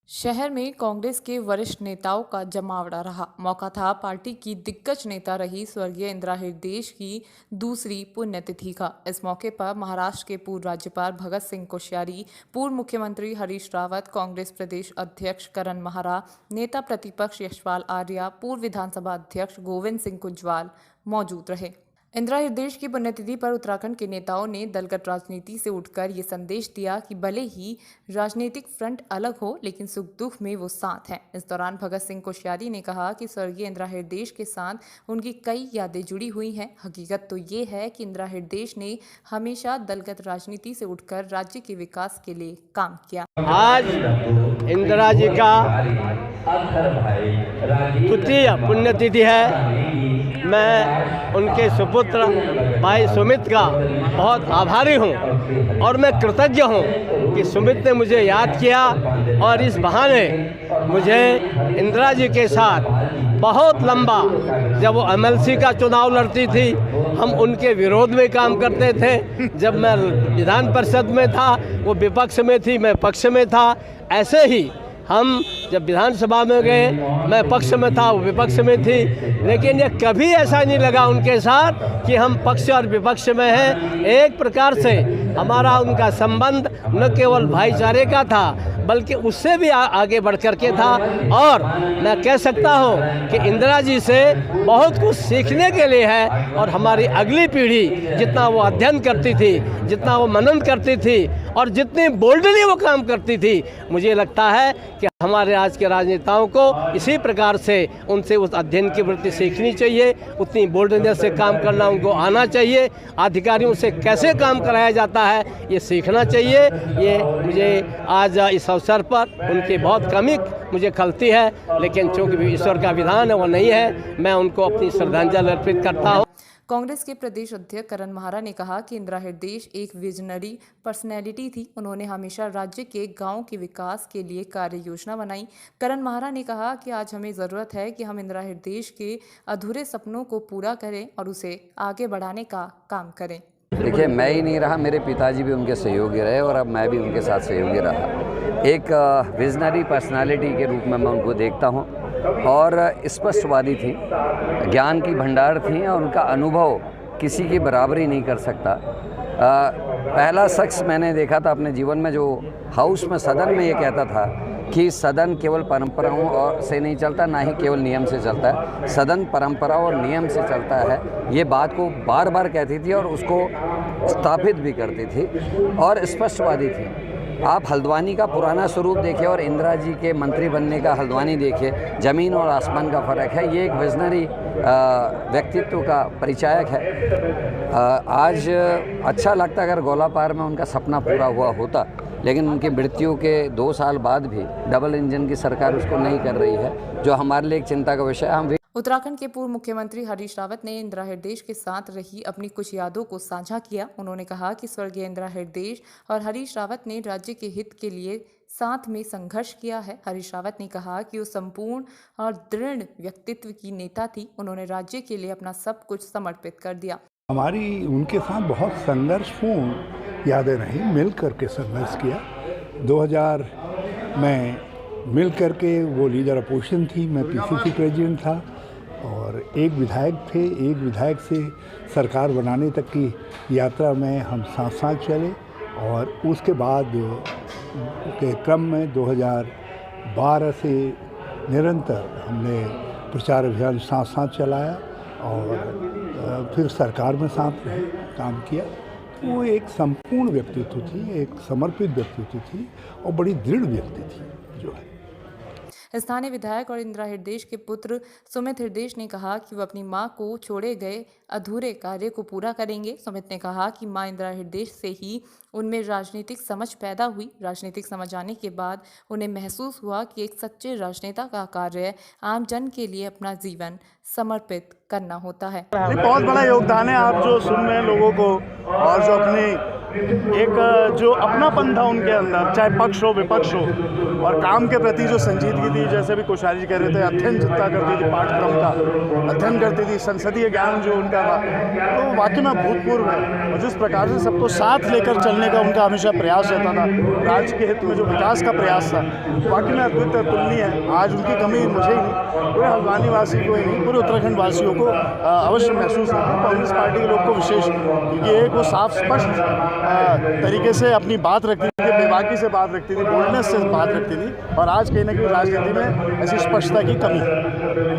शहर में कांग्रेस के वरिष्ठ नेताओं का जमावड़ा रहा। मौका था पार्टी की दिग्गज नेता रही स्वर्गीय इंदिरा हृदयेश की दूसरी पुण्यतिथि का। इस मौके पर महाराष्ट्र के पूर्व राज्यपाल भगत सिंह कोश्यारी, पूर्व मुख्यमंत्री हरीश रावत, कांग्रेस प्रदेश अध्यक्ष करण महारा, नेता प्रतिपक्ष यशपाल आर्या, पूर्व विधानसभा अध्यक्ष गोविंद सिंह कुंजवाल मौजूद रहे। इंदिरा हृदयेश की पुण्यतिथि पर उत्तराखंड के नेताओं ने दलगत राजनीति से उठकर ये संदेश दिया कि भले ही राजनीतिक फ्रंट अलग हो, लेकिन सुख दुख में वो साथ हैं। इस दौरान भगत सिंह कोश्यारी ने कहा कि स्वर्गीय इंदिरा हृदयेश के साथ उनकी कई यादें जुड़ी हुई हैं। हकीकत तो ये है कि इंदिरा हृदयेश ने हमेशा दलगत राजनीति से उठकर राज्य के विकास के लिए काम किया। आज इंदिरा जी का तृतीय पुण्यतिथि है। मैं उनके सुपुत्र भाई सुमित का बहुत आभारी हूं और मैं कृतज्ञ हूं कि सुमित ने मुझे याद किया और इस बहाने मुझे इंदिरा जी के साथ बहुत लंबा, जब वो एमएलसी का चुनाव लड़ती थी हम उनके विरोध में काम करते थे। जब मैं विधान परिषद में था वो विपक्ष में थी, मैं पक्ष में था। ऐसे ही हम जब विधानसभा में गए मैं पक्ष में था, वो विपक्ष में थी। लेकिन ये कभी ऐसा नहीं लगा उनके साथ कि हम पक्ष और विपक्ष में हैं। एक प्रकार से हमारा उनका संबंध न केवल भाईचारे का था बल्कि उससे भी आगे बढ़ कर के था। और मैं कह सकता हूँ कि इंदिरा जी से बहुत कुछ सीखने के लिए है। और हमारी अगली पीढ़ी जितना वो अध्ययन करती थी, जितना वो मनन करती थी और जितनी बोल्डली वो काम करती थी, मुझे लगता है कि हमारे आज के राजनेताओं को इसी प्रकार से उनसे उस अध्ययन की वृत्ति सीखनी चाहिए। उतनी बोल्डनेस से काम करना उनको आना चाहिए। अधिकारियों से कैसे काम कराया जाता है ये सीखना चाहिए। ये मुझे आज इस अवसर पर उनकी बहुत कमी मुझे खलती है, लेकिन चूँकि ईश्वर का विधान है वो नहीं है, मैं उनको अपनी श्रद्धांजलि अर्पित करता हूँ। कांग्रेस के प्रदेश अध्यक्ष करण महारा ने कहा कि इंदिरा हृदयेश एक विजनरी पर्सनैलिटी थी। उन्होंने हमेशा राज्य के गांव के विकास के लिए कार्य योजना बनाई। करण महारा ने कहा कि आज हमें ज़रूरत है कि हम इंदिरा हृदयेश के अधूरे सपनों को पूरा करें और उसे आगे बढ़ाने का काम करें। देखिए, मैं ही नहीं रहा, मेरे पिताजी भी उनके सहयोगी रहे और अब मैं भी उनके साथ सहयोगी रहा। एक विजनरी पर्सनालिटी के रूप में मैं उनको देखता हूँ और स्पष्टवादी थी, ज्ञान की भंडार थी और उनका अनुभव किसी की बराबरी नहीं कर सकता। पहला शख्स मैंने देखा था अपने जीवन में जो हाउस में, सदन में ये कहता था कि सदन केवल परंपराओं और से नहीं चलता, ना ही केवल नियम से चलता है। सदन परंपरा और नियम से चलता है, ये बात को बार बार कहती थी और उसको स्थापित भी करती थी और स्पष्टवादी थी। आप हल्द्वानी का पुराना स्वरूप देखिए और इंदिरा जी के मंत्री बनने का हल्द्वानी देखिए, ज़मीन और आसमान का फ़र्क है। ये एक विजनरी व्यक्तित्व का परिचायक है। आज अच्छा लगता अगर गोलापार में उनका सपना पूरा हुआ होता, लेकिन उनकी मृत्यु के 2 साल बाद भी डबल इंजन की सरकार उसको नहीं कर रही है, जो हमारे लिए एक चिंता का विषय है। उत्तराखंड के पूर्व मुख्यमंत्री हरीश रावत ने इंदिरा हृदयेश के साथ रही अपनी कुछ यादों को साझा किया। उन्होंने कहा कि स्वर्गीय इंदिरा हृदयेश और हरीश रावत ने राज्य के हित के लिए साथ में संघर्ष किया है। हरीश रावत ने कहा कि वो संपूर्ण और दृढ़ व्यक्तित्व की नेता थी। उन्होंने राज्य के लिए अपना सब कुछ समर्पित कर दिया। हमारी उनके साथ बहुत संघर्षपूर्ण यादें रही, मिल करके संघर्ष किया। 2000 में मिल करके वो लीडर अपोजिशन थी, मैं पीसीसी प्रेसिडेंट था और एक विधायक थे। एक विधायक से सरकार बनाने तक की यात्रा में हम साथ साथ चले और उसके बाद के क्रम में 2012 से निरंतर हमने प्रचार अभियान साथ साथ चलाया और फिर सरकार में साथ रहे, काम किया। वो एक संपूर्ण व्यक्तित्व थी, एक समर्पित व्यक्तित्व थी और बड़ी दृढ़ व्यक्ति थी जो है। स्थानीय विधायक और इंदिरा हृदयेश के पुत्र सुमित हृदयेश ने कहा कि वो अपनी मां को छोड़े गए अधूरे कार्य को पूरा करेंगे। सुमित ने कहा कि मां इंदिरा हृदयेश से ही उनमें राजनीतिक समझ पैदा हुई। राजनीतिक समझ आने के बाद उन्हें महसूस हुआ कि एक सच्चे राजनेता का कार्य आम जन के लिए अपना जीवन समर्पित करना होता है। बहुत बड़ा योगदान है। आप जो सुन रहे हैं लोगों को और जो अपनी एक जो अपनापन था उनके अंदर, चाहे पक्ष हो विपक्ष हो, और काम के प्रति जो संजीदगी थी, जैसे भी कोश्यारी जी कह रहे थे, अध्ययन जितना करती थी पाठ्यक्रम का, अध्ययन करती थी, संसदीय ज्ञान जो उनका था, तो वाकई में भूतपूर्व है। और जिस प्रकार से सबको साथ लेकर चलने का उनका हमेशा प्रयास रहता था, राज्य के हित में जो विकास का प्रयास था, वाकई में अद्वितीय तुलनीय है। आज उनकी कमी मुझे ही नहीं, पूरे हल्द्वानी वासी को ही नहीं, पूरे उत्तराखंड वासियों को अवश्य महसूस होती है। कांग्रेस पार्टी के लोग को विशेष, क्योंकि एक वो साफ स्पष्ट तरीके से अपनी बात रखती थी, बेबाकी से बात रखती थी, बोल्डनेस से बात रखती थी, और आज कहीं ना कहीं राजनीति में ऐसी स्पष्टता की कमी है।